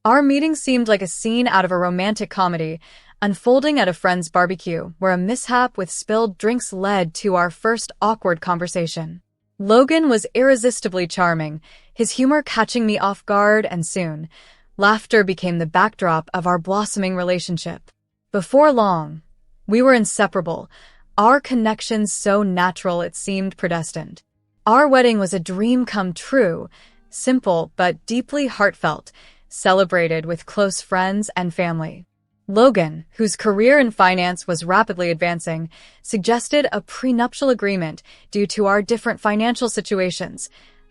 Our meeting seemed like a scene out of a romantic comedy, unfolding at a friend's barbecue, where a mishap with spilled drinks led to our first awkward conversation. Logan was irresistibly charming, his humor catching me off guard, and soon, laughter became the backdrop of our blossoming relationship. Before long, we were inseparable, our connection so natural it seemed predestined. Our wedding was a dream come true, simple but deeply heartfelt, celebrated with close friends and family. Logan, whose career in finance was rapidly advancing, suggested a prenuptial agreement due to our different financial situations,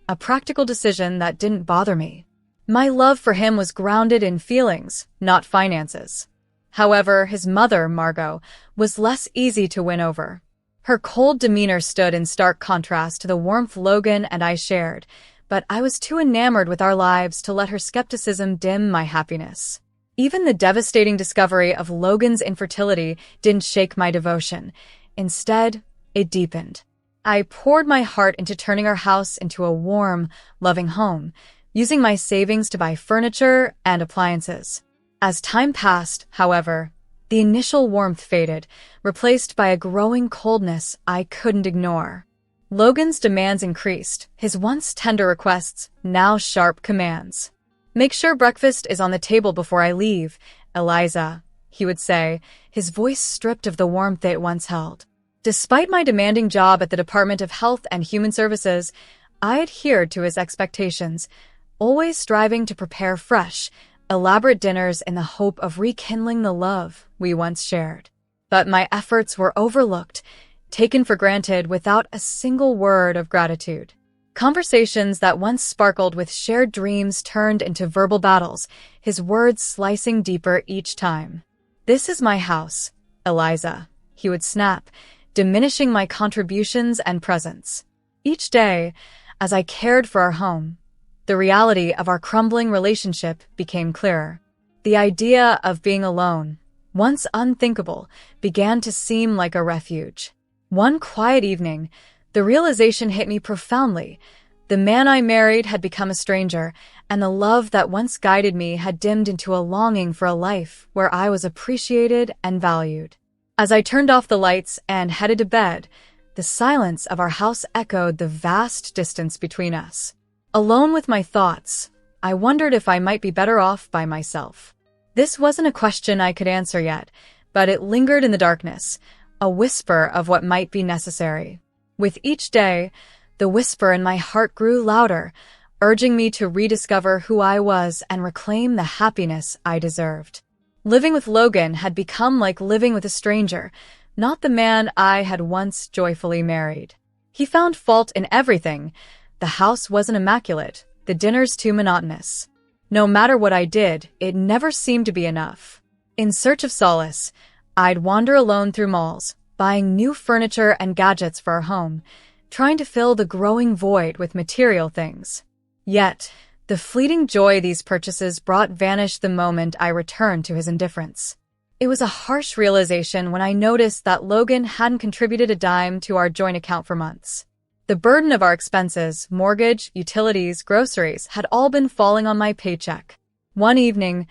a practical decision that didn't bother me. My love for him was grounded in feelings, not finances. However, his mother, Margot, was less easy to win over. Her cold demeanor stood in stark contrast to the warmth Logan and I shared, but I was too enamored with our lives to let her skepticism dim my happiness. Even the devastating discovery of Logan's infertility didn't shake my devotion. Instead, it deepened. I poured my heart into turning our house into a warm, loving home, using my savings to buy furniture and appliances. As time passed, however, the initial warmth faded, replaced by a growing coldness I couldn't ignore. Logan's demands increased, his once tender requests now sharp commands. "Make sure breakfast is on the table before I leave, Eliza," he would say, his voice stripped of the warmth it once held. Despite my demanding job at the Department of Health and Human Services, I adhered to his expectations, always striving to prepare fresh, elaborate dinners in the hope of rekindling the love we once shared. But my efforts were overlooked, taken for granted without a single word of gratitude. Conversations that once sparkled with shared dreams turned into verbal battles, his words slicing deeper each time. "This is my house, Eliza," he would snap, diminishing my contributions and presence. Each day, as I cared for our home, the reality of our crumbling relationship became clearer. The idea of being alone, once unthinkable, began to seem like a refuge. One quiet evening, the realization hit me profoundly. The man I married had become a stranger, and the love that once guided me had dimmed into a longing for a life where I was appreciated and valued. As I turned off the lights and headed to bed, the silence of our house echoed the vast distance between us. Alone with my thoughts, I wondered if I might be better off by myself. This wasn't a question I could answer yet, but it lingered in the darkness, a whisper of what might be necessary. With each day, the whisper in my heart grew louder, urging me to rediscover who I was and reclaim the happiness I deserved. Living with Logan had become like living with a stranger, not the man I had once joyfully married. He found fault in everything. The house wasn't immaculate, the dinners too monotonous. No matter what I did, it never seemed to be enough. In search of solace, I'd wander alone through malls, buying new furniture and gadgets for our home, trying to fill the growing void with material things. Yet, the fleeting joy these purchases brought vanished the moment I returned to his indifference. It was a harsh realization when I noticed that Logan hadn't contributed a dime to our joint account for months. The burden of our expenses, mortgage, utilities, groceries, had all been falling on my paycheck. One evening,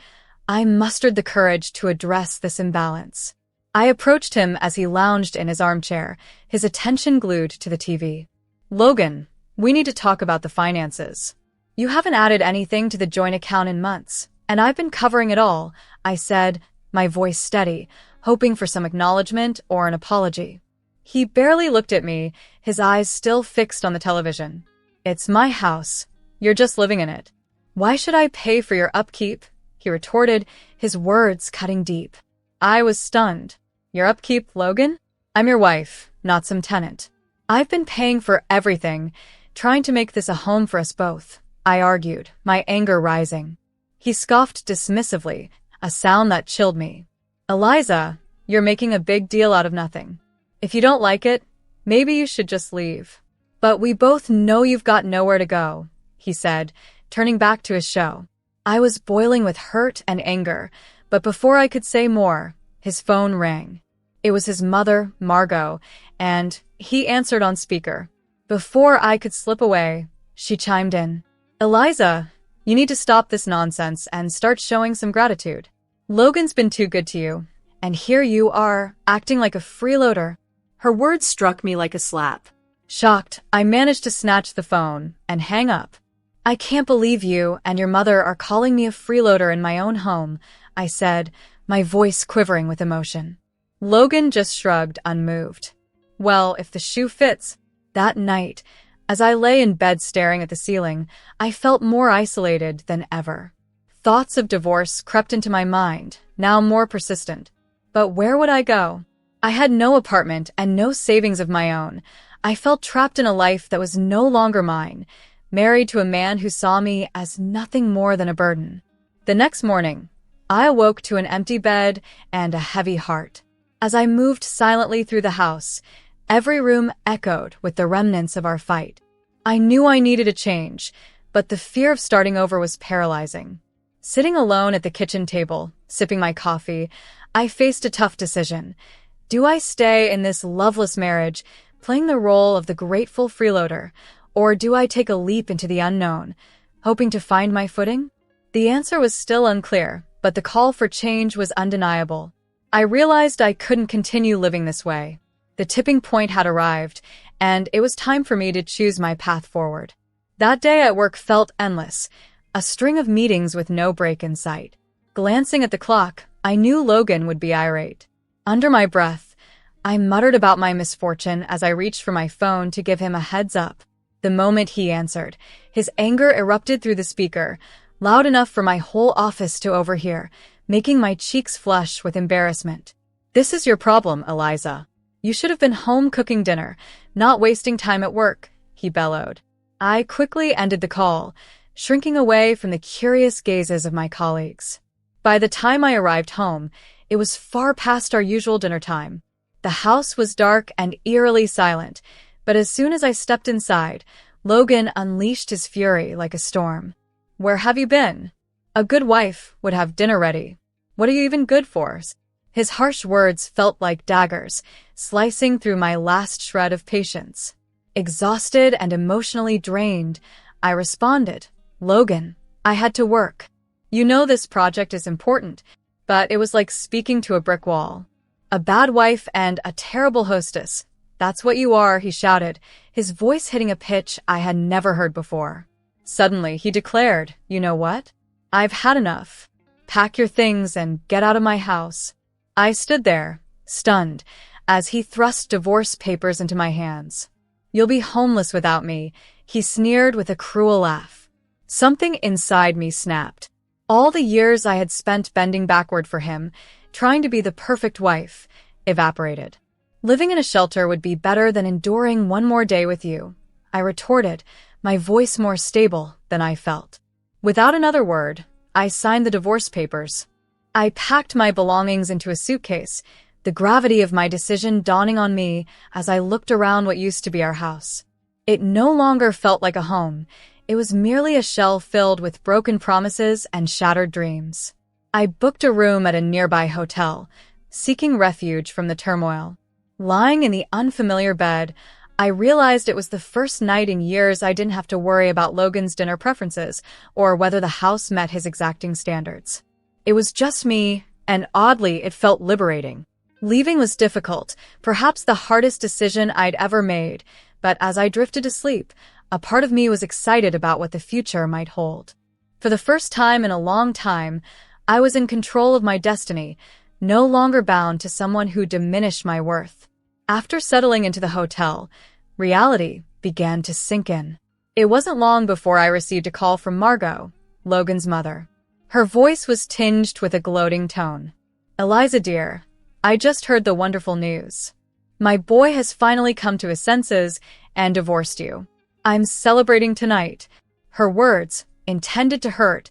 I mustered the courage to address this imbalance. I approached him as he lounged in his armchair, his attention glued to the TV. "Logan, we need to talk about the finances. You haven't added anything to the joint account in months, and I've been covering it all," I said, my voice steady, hoping for some acknowledgement or an apology. He barely looked at me, his eyes still fixed on the television. "It's my house. You're just living in it. Why should I pay for your upkeep?" he retorted, his words cutting deep. I was stunned. "Your upkeep, Logan? I'm your wife, not some tenant. I've been paying for everything, trying to make this a home for us both," I argued, my anger rising. He scoffed dismissively, a sound that chilled me. "Eliza, you're making a big deal out of nothing. If you don't like it, maybe you should just leave." "But we both know you've got nowhere to go," he said, turning back to his show. I was boiling with hurt and anger, but before I could say more, his phone rang. It was his mother, Margot, and he answered on speaker. Before I could slip away, she chimed in. "Eliza, You need to stop this nonsense and start showing some gratitude. Logan's been too good to you, and here you are, acting like a freeloader." Her words struck me like a slap. Shocked, I managed to snatch the phone and hang up. "I can't believe you and your mother are calling me a freeloader in my own home," I said, my voice quivering with emotion. Logan just shrugged, unmoved. Well, if the shoe fits. That night, as I lay in bed staring at the ceiling, I felt more isolated than ever. Thoughts of divorce crept into my mind, now more persistent. But where would I go? I had no apartment and no savings of my own. I felt trapped in a life that was no longer mine, married to a man who saw me as nothing more than a burden. The next morning, I awoke to an empty bed and a heavy heart. As I moved silently through the house, every room echoed with the remnants of our fight. I knew I needed a change, but the fear of starting over was paralyzing. Sitting alone at the kitchen table, sipping my coffee, I faced a tough decision. Do I stay in this loveless marriage, playing the role of the grateful freeloader, or do I take a leap into the unknown, hoping to find my footing? The answer was still unclear, but the call for change was undeniable. I realized I couldn't continue living this way. The tipping point had arrived, and it was time for me to choose my path forward. That day at work felt endless, a string of meetings with no break in sight. Glancing at the clock, I knew Logan would be irate. Under my breath, I muttered about my misfortune as I reached for my phone to give him a heads up. The moment he answered, his anger erupted through the speaker, loud enough for my whole office to overhear, making my cheeks flush with embarrassment. "This is your problem, Eliza. You should have been home cooking dinner, not wasting time at work," he bellowed. I quickly ended the call, shrinking away from the curious gazes of my colleagues. By the time I arrived home, it was far past our usual dinner time. The house was dark and eerily silent, but as soon as I stepped inside, Logan unleashed his fury like a storm. "Where have you been? A good wife would have dinner ready. What are you even good for?" His harsh words felt like daggers, slicing through my last shred of patience. Exhausted and emotionally drained, I responded, "Logan, I had to work. You know this project is important," but it was like speaking to a brick wall. "A bad wife and a terrible hostess. That's what you are," he shouted, his voice hitting a pitch I had never heard before. Suddenly, he declared, "You know what? I've had enough. Pack your things and get out of my house." I stood there, stunned, as he thrust divorce papers into my hands. "You'll be homeless without me," he sneered with a cruel laugh. Something inside me snapped. All the years I had spent bending backward for him, trying to be the perfect wife, evaporated. "Living in a shelter would be better than enduring one more day with you," I retorted, my voice more stable than I felt. Without another word, I signed the divorce papers. I packed my belongings into a suitcase, the gravity of my decision dawning on me as I looked around what used to be our house. It no longer felt like a home. It was merely a shell filled with broken promises and shattered dreams. I booked a room at a nearby hotel, seeking refuge from the turmoil. Lying in the unfamiliar bed, I realized it was the first night in years I didn't have to worry about Logan's dinner preferences or whether the house met his exacting standards. It was just me, and oddly, it felt liberating. Leaving was difficult, perhaps the hardest decision I'd ever made, but as I drifted to sleep, a part of me was excited about what the future might hold. For the first time in a long time, I was in control of my destiny, no longer bound to someone who diminished my worth. After settling into the hotel, reality began to sink in. It wasn't long before I received a call from Margot, Logan's mother. Her voice was tinged with a gloating tone. "Eliza dear, I just heard the wonderful news. My boy has finally come to his senses and divorced you. I'm celebrating tonight." Her words, intended to hurt,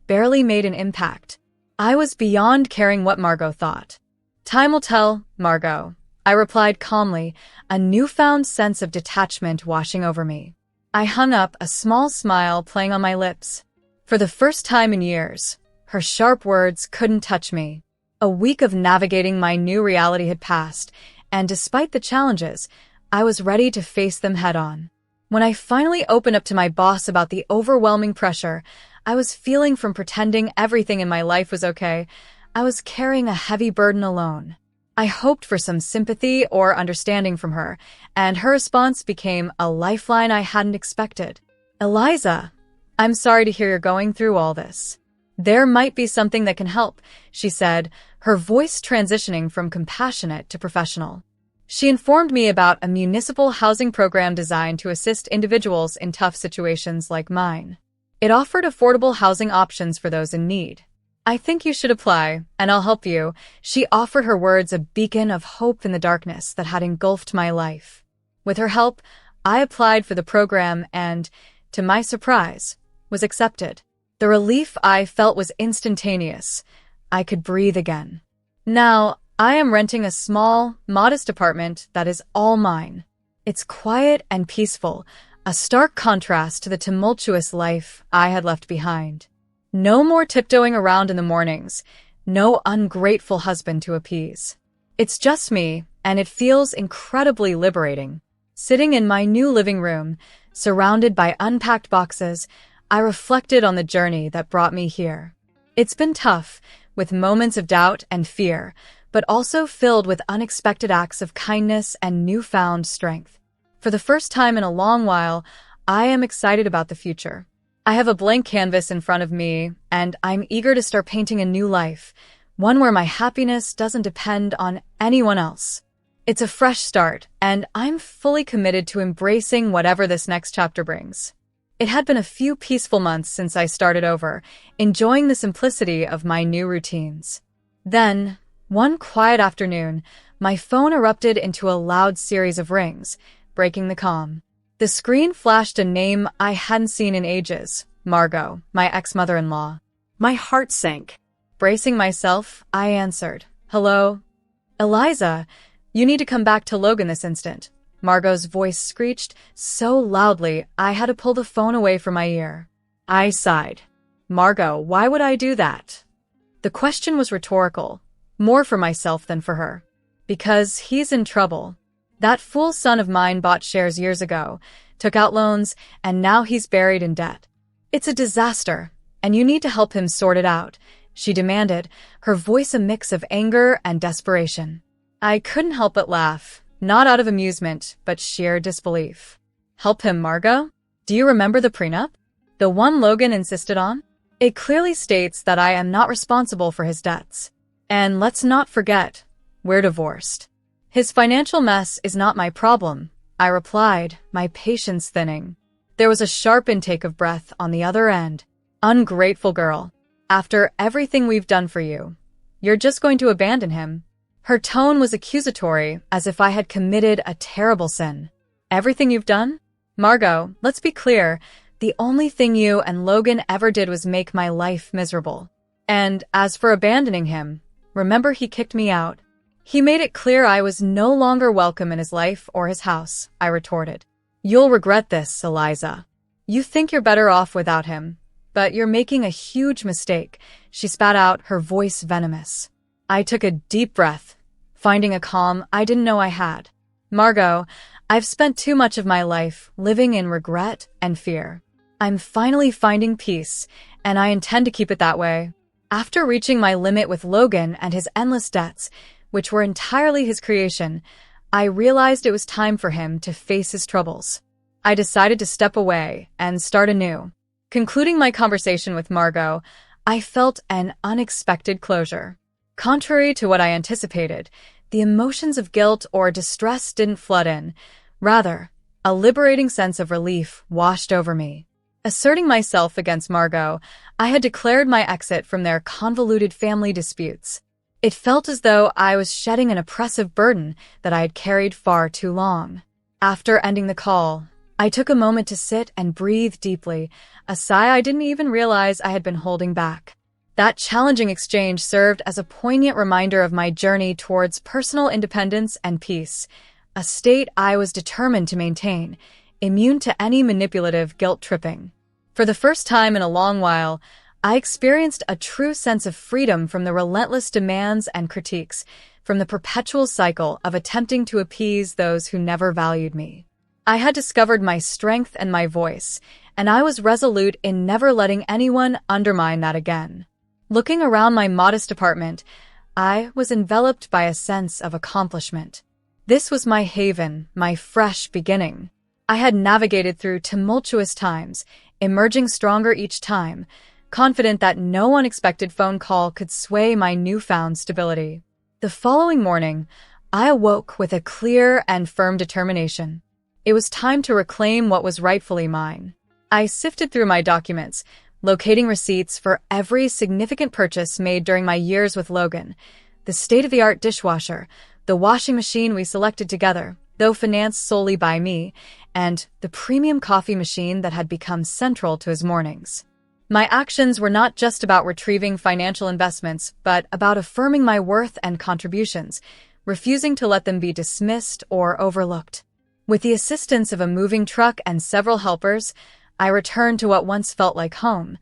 barely made an impact. I was beyond caring what Margot thought. "Time will tell, Margot," I replied calmly, a newfound sense of detachment washing over me. I hung up, a small smile playing on my lips. For the first time in years, her sharp words couldn't touch me. A week of navigating my new reality had passed, and despite the challenges, I was ready to face them head on. When I finally opened up to my boss about the overwhelming pressure, I was feeling from pretending everything in my life was okay. I was carrying a heavy burden alone. I hoped for some sympathy or understanding from her, and her response became a lifeline I hadn't expected. "Eliza, I'm sorry to hear you're going through all this. There might be something that can help," she said, her voice transitioning from compassionate to professional. She informed me about a municipal housing program designed to assist individuals in tough situations like mine. It offered affordable housing options for those in need. "I think you should apply, and I'll help you," she offered, her words a beacon of hope in the darkness that had engulfed my life. With her help, I applied for the program and, to my surprise, was accepted. The relief I felt was instantaneous. I could breathe again. Now, I am renting a small, modest apartment that is all mine. It's quiet and peaceful, a stark contrast to the tumultuous life I had left behind. No more tiptoeing around in the mornings, no ungrateful husband to appease. It's just me, and it feels incredibly liberating. Sitting in my new living room, surrounded by unpacked boxes, I reflected on the journey that brought me here. It's been tough, with moments of doubt and fear, but also filled with unexpected acts of kindness and newfound strength. For the first time in a long while, I am excited about the future. I have a blank canvas in front of me, and I'm eager to start painting a new life, one where my happiness doesn't depend on anyone else. It's a fresh start, and I'm fully committed to embracing whatever this next chapter brings. It had been a few peaceful months since I started over, enjoying the simplicity of my new routines. Then, one quiet afternoon, my phone erupted into a loud series of rings, breaking the calm. The screen flashed a name I hadn't seen in ages, Margot, my ex-mother-in-law. My heart sank. Bracing myself, I answered, "Hello? Eliza, you need to come back to Logan this instant." Margot's voice screeched so loudly I had to pull the phone away from my ear. I sighed. "Margot, why would I do that?" The question was rhetorical, more for myself than for her. "Because he's in trouble. That fool son of mine bought shares years ago, took out loans, and now he's buried in debt. It's a disaster, and you need to help him sort it out," she demanded, her voice a mix of anger and desperation. I couldn't help but laugh, not out of amusement, but sheer disbelief. "Help him, Margot? Do you remember the prenup? The one Logan insisted on? It clearly states that I am not responsible for his debts. And let's not forget, we're divorced. His financial mess is not my problem," I replied, my patience thinning. There was a sharp intake of breath on the other end. "Ungrateful girl. After everything we've done for you, you're just going to abandon him?" Her tone was accusatory, as if I had committed a terrible sin. "Everything you've done? Margot, let's be clear. The only thing you and Logan ever did was make my life miserable. And as for abandoning him, remember he kicked me out. He made it clear I was no longer welcome in his life or his house," I retorted. "You'll regret this, Eliza. You think you're better off without him, but you're making a huge mistake," she spat out, her voice venomous. I took a deep breath, finding a calm I didn't know I had. "Margot, I've spent too much of my life living in regret and fear. I'm finally finding peace, and I intend to keep it that way. After reaching my limit with Logan and his endless debts, which were entirely his creation, I realized it was time for him to face his troubles. I decided to step away and start anew." Concluding my conversation with Margot, I felt an unexpected closure. Contrary to what I anticipated, the emotions of guilt or distress didn't flood in. Rather, a liberating sense of relief washed over me. Asserting myself against Margot, I had declared my exit from their convoluted family disputes. It felt as though I was shedding an oppressive burden that I had carried far too long. After ending the call, I took a moment to sit and breathe deeply, a sigh I didn't even realize I had been holding back. That challenging exchange served as a poignant reminder of my journey towards personal independence and peace, a state I was determined to maintain, immune to any manipulative guilt-tripping. For the first time in a long while, I experienced a true sense of freedom from the relentless demands and critiques, from the perpetual cycle of attempting to appease those who never valued me. I had discovered my strength and my voice, and I was resolute in never letting anyone undermine that again. Looking around my modest apartment, I was enveloped by a sense of accomplishment. This was my haven, my fresh beginning. I had navigated through tumultuous times, emerging stronger each time, confident that no unexpected phone call could sway my newfound stability. The following morning, I awoke with a clear and firm determination. It was time to reclaim what was rightfully mine. I sifted through my documents, locating receipts for every significant purchase made during my years with Logan: the state-of-the-art dishwasher, the washing machine we selected together, though financed solely by me, and the premium coffee machine that had become central to his mornings. My actions were not just about retrieving financial investments, but about affirming my worth and contributions, refusing to let them be dismissed or overlooked. With the assistance of a moving truck and several helpers, I returned to what once felt like home,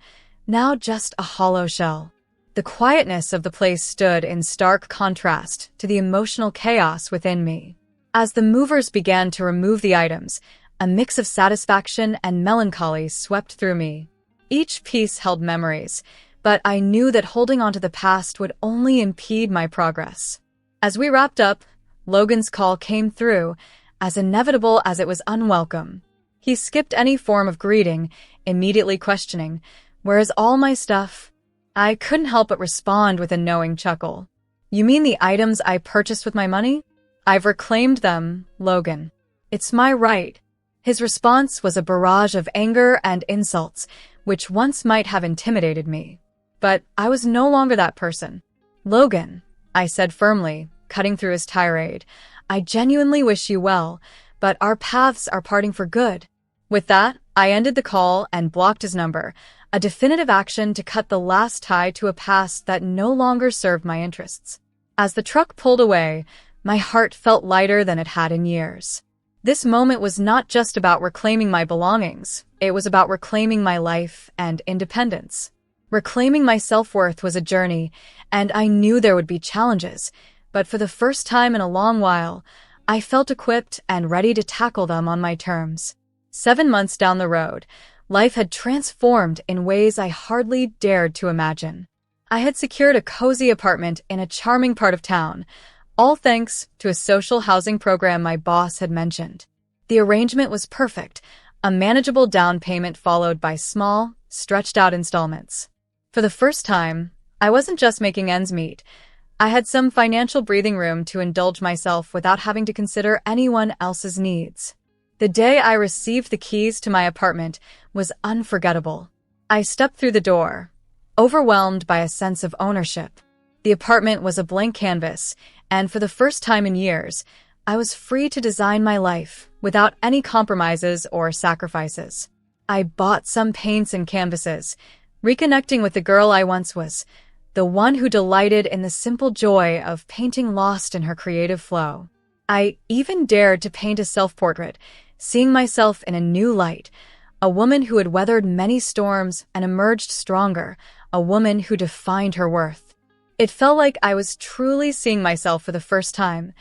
now just a hollow shell. The quietness of the place stood in stark contrast to the emotional chaos within me. As the movers began to remove the items, a mix of satisfaction and melancholy swept through me. Each piece held memories, but I knew that holding onto the past would only impede my progress. As we wrapped up, Logan's call came through, as inevitable as it was unwelcome. He skipped any form of greeting, immediately questioning, "Where is all my stuff?" I couldn't help but respond with a knowing chuckle. "You mean the items I purchased with my money? I've reclaimed them, Logan. It's my right." His response was a barrage of anger and insults, which once might have intimidated me. But I was no longer that person. "Logan," I said firmly, cutting through his tirade, "I genuinely wish you well, but our paths are parting for good." With that, I ended the call and blocked his number, a definitive action to cut the last tie to a past that no longer served my interests. As the truck pulled away, my heart felt lighter than it had in years. This moment was not just about reclaiming my belongings, it was about reclaiming my life and independence. Reclaiming my self-worth was a journey, and I knew there would be challenges, but for the first time in a long while, I felt equipped and ready to tackle them on my terms. 7 months down the road, life had transformed in ways I hardly dared to imagine. I had secured a cozy apartment in a charming part of town, all thanks to a social housing program my boss had mentioned. The arrangement was perfect, a manageable down payment followed by small, stretched-out installments. For the first time, I wasn't just making ends meet. I had some financial breathing room to indulge myself without having to consider anyone else's needs. The day I received the keys to my apartment was unforgettable. I stepped through the door, overwhelmed by a sense of ownership. The apartment was a blank canvas, and for the first time in years, I was free to design my life without any compromises or sacrifices. I bought some paints and canvases, reconnecting with the girl I once was, the one who delighted in the simple joy of painting lost in her creative flow. I even dared to paint a self-portrait, seeing myself in a new light, a woman who had weathered many storms and emerged stronger, a woman who defined her worth. It felt like I was truly seeing myself for the first time,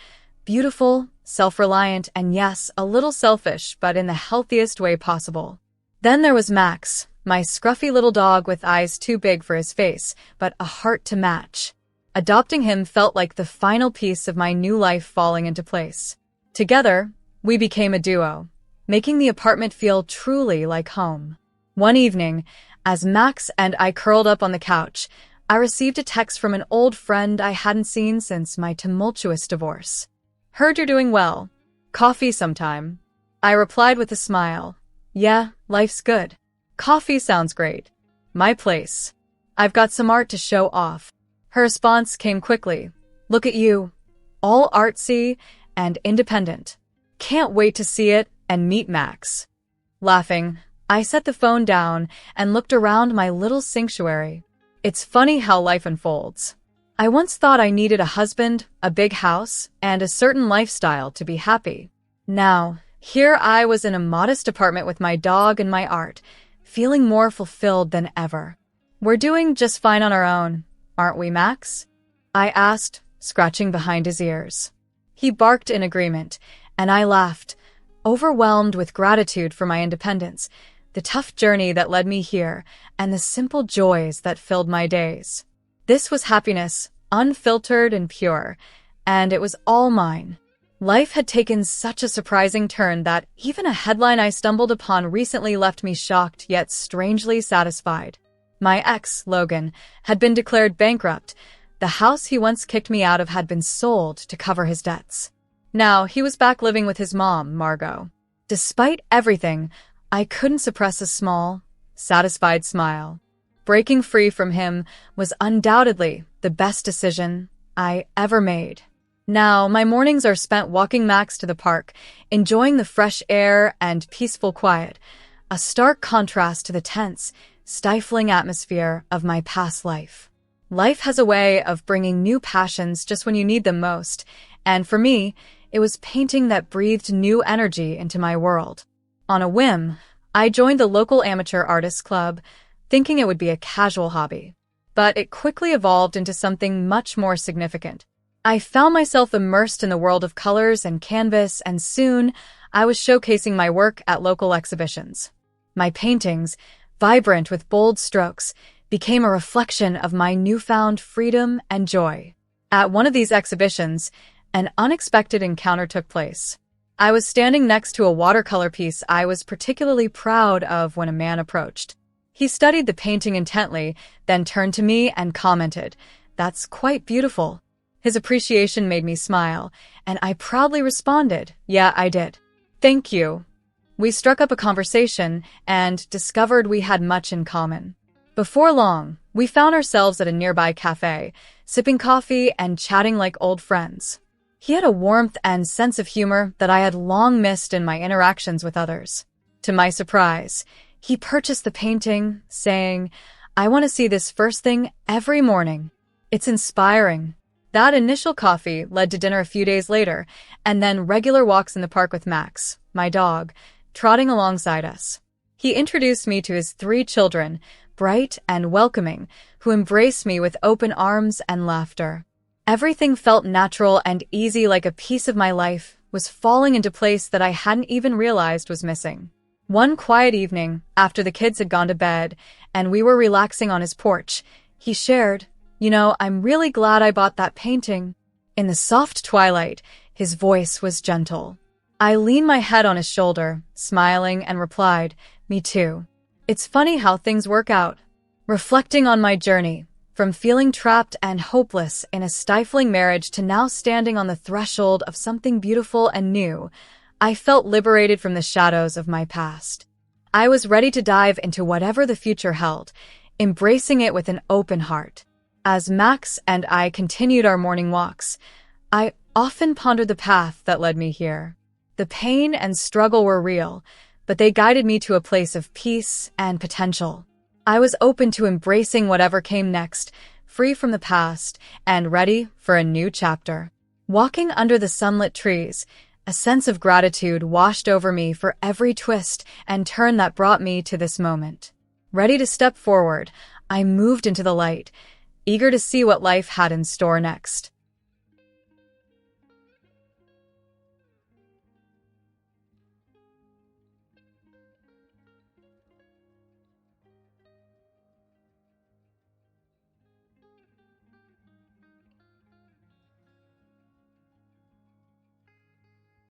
beautiful, self-reliant, and yes, a little selfish, but in the healthiest way possible. Then there was Max, my scruffy little dog with eyes too big for his face, but a heart to match. Adopting him felt like the final piece of my new life falling into place. Together, we became a duo, making the apartment feel truly like home. One evening, as Max and I curled up on the couch, I received a text from an old friend I hadn't seen since my tumultuous divorce. "Heard you're doing well. Coffee sometime." I replied with a smile. "Yeah, life's good. Coffee sounds great. My place. I've got some art to show off." Her response came quickly. "Look at you. All artsy and independent. Can't wait to see it and meet Max." Laughing, I set the phone down and looked around my little sanctuary. It's funny how life unfolds. I once thought I needed a husband, a big house, and a certain lifestyle to be happy. Now, here I was in a modest apartment with my dog and my art, feeling more fulfilled than ever. "We're doing just fine on our own, aren't we, Max?" I asked, scratching behind his ears. He barked in agreement, and I laughed, overwhelmed with gratitude for my independence, the tough journey that led me here, and the simple joys that filled my days. This was happiness, unfiltered and pure, and it was all mine. Life had taken such a surprising turn that even a headline I stumbled upon recently left me shocked yet strangely satisfied. My ex, Logan, had been declared bankrupt. The house he once kicked me out of had been sold to cover his debts. Now, he was back living with his mom, Margot. Despite everything, I couldn't suppress a small, satisfied smile. Breaking free from him was undoubtedly the best decision I ever made. Now, my mornings are spent walking Max to the park, enjoying the fresh air and peaceful quiet, a stark contrast to the tense, stifling atmosphere of my past life. Life has a way of bringing new passions just when you need them most, and for me, it was painting that breathed new energy into my world. On a whim, I joined the local amateur artists club, thinking it would be a casual hobby. But it quickly evolved into something much more significant. I found myself immersed in the world of colors and canvas, and soon I was showcasing my work at local exhibitions. My paintings, vibrant with bold strokes, became a reflection of my newfound freedom and joy. At one of these exhibitions, an unexpected encounter took place. I was standing next to a watercolor piece I was particularly proud of when a man approached. He studied the painting intently, then turned to me and commented, "That's quite beautiful." His appreciation made me smile, and I proudly responded, "Yeah, I did. Thank you." We struck up a conversation and discovered we had much in common. Before long, we found ourselves at a nearby cafe, sipping coffee and chatting like old friends. He had a warmth and sense of humor that I had long missed in my interactions with others. To my surprise, he purchased the painting, saying, "I want to see this first thing every morning. It's inspiring." That initial coffee led to dinner a few days later, and then regular walks in the park with Max, my dog, trotting alongside us. He introduced me to his 3 children, bright and welcoming, who embraced me with open arms and laughter. Everything felt natural and easy, like a piece of my life was falling into place that I hadn't even realized was missing. One quiet evening, after the kids had gone to bed and we were relaxing on his porch, he shared, "I'm really glad I bought that painting." In the soft twilight, his voice was gentle. I leaned my head on his shoulder, smiling, and replied, "Me too. It's funny how things work out." Reflecting on my journey, from feeling trapped and hopeless in a stifling marriage to now standing on the threshold of something beautiful and new, I felt liberated from the shadows of my past. I was ready to dive into whatever the future held, embracing it with an open heart. As Max and I continued our morning walks, I often pondered the path that led me here. The pain and struggle were real, but they guided me to a place of peace and potential. I was open to embracing whatever came next, free from the past and ready for a new chapter. Walking under the sunlit trees, a sense of gratitude washed over me for every twist and turn that brought me to this moment. Ready to step forward, I moved into the light, eager to see what life had in store next.